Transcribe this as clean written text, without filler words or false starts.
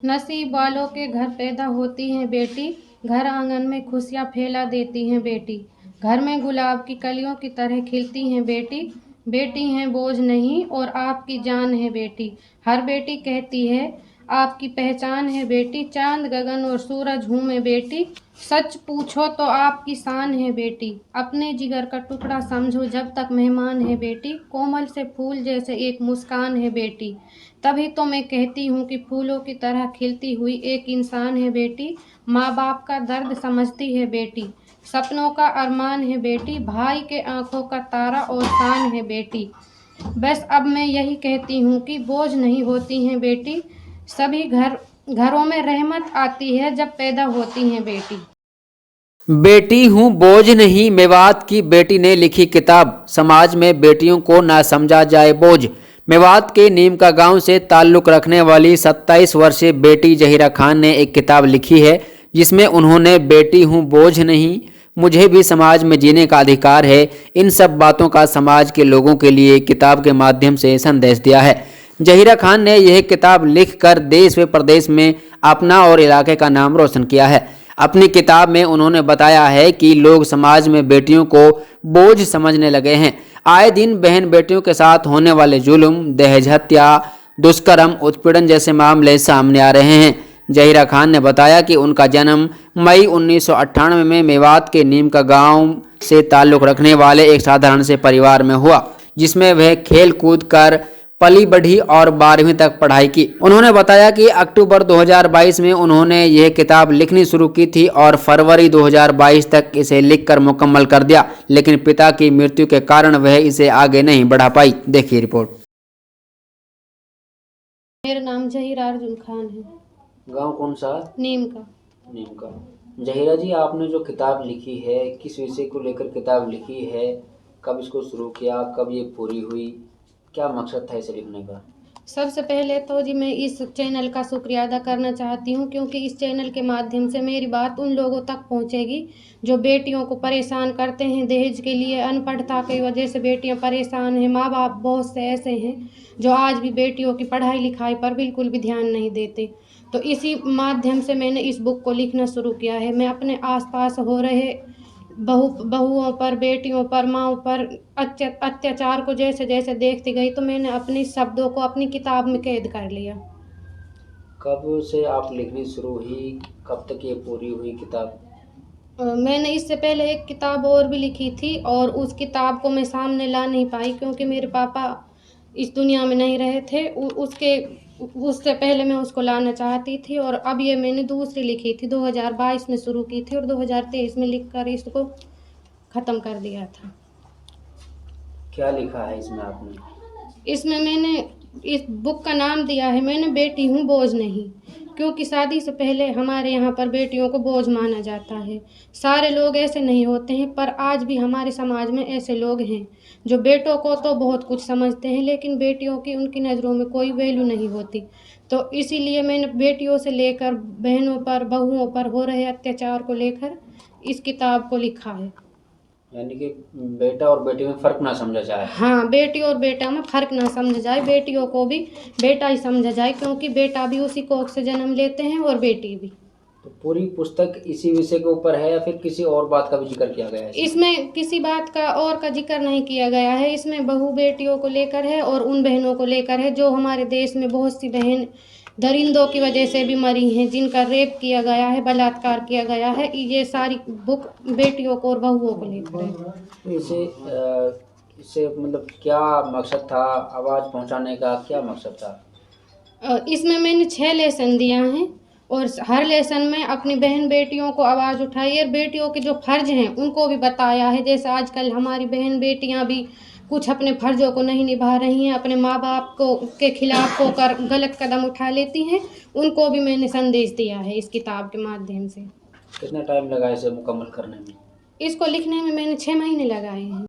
नसीब वालों के घर पैदा होती है बेटी, घर आंगन में खुशियाँ फैला देती हैं बेटी। घर में गुलाब की कलियों की तरह खिलती हैं बेटी। बेटी हैं बोझ नहीं और आपकी जान है बेटी। हर बेटी कहती है आपकी पहचान है बेटी। चांद गगन और सूरज हूँ मैं बेटी। सच पूछो तो आपकी शान है बेटी। अपने जिगर का टुकड़ा समझो जब तक मेहमान है बेटी। कोमल से फूल जैसे एक मुस्कान है बेटी। तभी तो मैं कहती हूँ कि फूलों की तरह खिलती हुई एक इंसान है बेटी। माँ बाप का दर्द समझती है बेटी। सपनों का अरमान है बेटी। भाई के आंखों का तारा और शान है बेटी। बस अब मैं यही कहती हूँ कि बोझ नहीं होती हैं बेटी। सभी घरों में रहमत आती है जब पैदा होती हैं बेटी। बेटी हूँ बोझ नहीं, मेवात की बेटी ने लिखी किताब। समाज में बेटियों को ना समझा जाए बोझ। मेवात के नीम का गांव से ताल्लुक़ रखने वाली 27 वर्षीय बेटी जहीरा खान ने एक किताब लिखी है जिसमें उन्होंने बेटी हूँ बोझ नहीं, मुझे भी समाज में जीने का अधिकार है, इन सब बातों का समाज के लोगों के लिए किताब के माध्यम से संदेश दिया है। जहीरा खान ने यह किताब लिखकर देश व प्रदेश में अपना और इलाके का नाम रोशन किया है। अपनी किताब में उन्होंने बताया है कि लोग समाज में बेटियों को बोझ समझने लगे हैं। आए दिन बहन बेटियों के साथ होने वाले जुल्म, दहेज हत्या, दुष्कर्म, उत्पीड़न जैसे मामले सामने आ रहे हैं। जहीरा खान ने बताया कि उनका जन्म मई 1998 में मेवात के नीम का गांव से ताल्लुक़ रखने वाले एक साधारण से परिवार में हुआ, जिसमें वह खेल कूद कर पली बढ़ी और 12वीं तक पढ़ाई की। उन्होंने बताया कि अक्टूबर 2022 में उन्होंने यह किताब लिखनी शुरू की थी और फरवरी 2022 तक इसे लिखकर मुकम्मल कर दिया, लेकिन पिता की मृत्यु के कारण वह इसे आगे नहीं बढ़ा पाई। देखिए रिपोर्ट। मेरा नाम जहीरा अर्जुन खान है। गांव कौन सा? नीम का। नीम का। जहीरा जी, आपने जो किताब लिखी है, किस विषय को लेकर किताब लिखी है, कब इसको शुरू किया, कब ये पूरी हुई, क्या मकसद था इसे लिखने का? सबसे पहले तो जी मैं इस चैनल का शुक्रिया अदा करना चाहती हूँ, क्योंकि इस चैनल के माध्यम से मेरी बात उन लोगों तक पहुँचेगी जो बेटियों को परेशान करते हैं दहेज के लिए। अनपढ़ता की वजह से बेटियाँ परेशान हैं। माँ बाप बहुत से ऐसे हैं जो आज भी बेटियों की पढ़ाई लिखाई पर बिल्कुल भी ध्यान नहीं देते। तो इसी माध्यम से मैंने इस बुक को लिखना शुरू किया है। मैं अपने आसपास हो रहे बहुओं पर, बेटियों पर, माँओं पर अत्याचार को जैसे जैसे देखती गई तो मैंने अपने शब्दों को अपनी किताब में कैद कर लिया। कब से आप लिखनी शुरू हुई, कब तक ये पूरी हुई किताब? मैंने इससे पहले एक किताब और भी लिखी थी और उस किताब को मैं सामने ला नहीं पाई क्योंकि मेरे पापा इस दुनिया में नहीं रहे थे। उससे पहले मैं उसको लाना चाहती थी और अब ये मैंने दूसरी लिखी थी, 2022 में शुरू की थी और 2023 में लिखकर इसको ख़त्म कर दिया था। क्या लिखा है इसमें आपने? इसमें मैंने इस बुक का नाम दिया है मैंने बेटी हूँ बोझ नहीं, क्योंकि शादी से पहले हमारे यहाँ पर बेटियों को बोझ माना जाता है। सारे लोग ऐसे नहीं होते हैं, पर आज भी हमारे समाज में ऐसे लोग हैं जो बेटों को तो बहुत कुछ समझते हैं लेकिन बेटियों की उनकी नज़रों में कोई वैल्यू नहीं होती। तो इसीलिए मैंने बेटियों से लेकर बहनों पर, बहुओं पर हो रहे अत्याचार को लेकर इस किताब को लिखा है। यानी कि बेटा और बेटी में फर्क ना समझा जाए। हाँ, बेटी और बेटा में फ़र्क ना समझा जाए, बेटियों को भी बेटा ही समझा जाए, क्योंकि बेटा भी उसी कोख से जन्म लेते हैं और बेटी भी। तो पूरी पुस्तक इसी विषय के ऊपर है या फिर किसी और बात का भी जिक्र किया गया है इसमें किसी बात का और का जिक्र नहीं किया गया है। इसमें बहू बेटियों को लेकर है और उन बहनों को लेकर है जो हमारे देश में बहुत सी बहन दरिंदों की वजह से भी मरी हैं, जिनका रेप किया गया है, बलात्कार किया गया है। ये सारी बुक बेटियों को और बहुओं को लेकर है। तो इससे मतलब क्या मकसद था, आवाज़ पहुंचाने का क्या मकसद था? इसमें मैंने 6 लेसन दिया हैं और हर लेसन में अपनी बहन बेटियों को आवाज़ उठाई है और बेटियों के जो फ़र्ज़ हैं उनको भी बताया है। जैसे आजकल हमारी बहन बेटियां भी कुछ अपने फ़र्ज़ों को नहीं निभा रही हैं, अपने माँ बाप को के खिलाफ होकर गलत कदम उठा लेती हैं, उनको भी मैंने संदेश दिया है इस किताब के माध्यम से। कितना टाइम लगा इसे मुकम्मल करने में? इसको लिखने में मैंने 6 महीने लगाए हैं।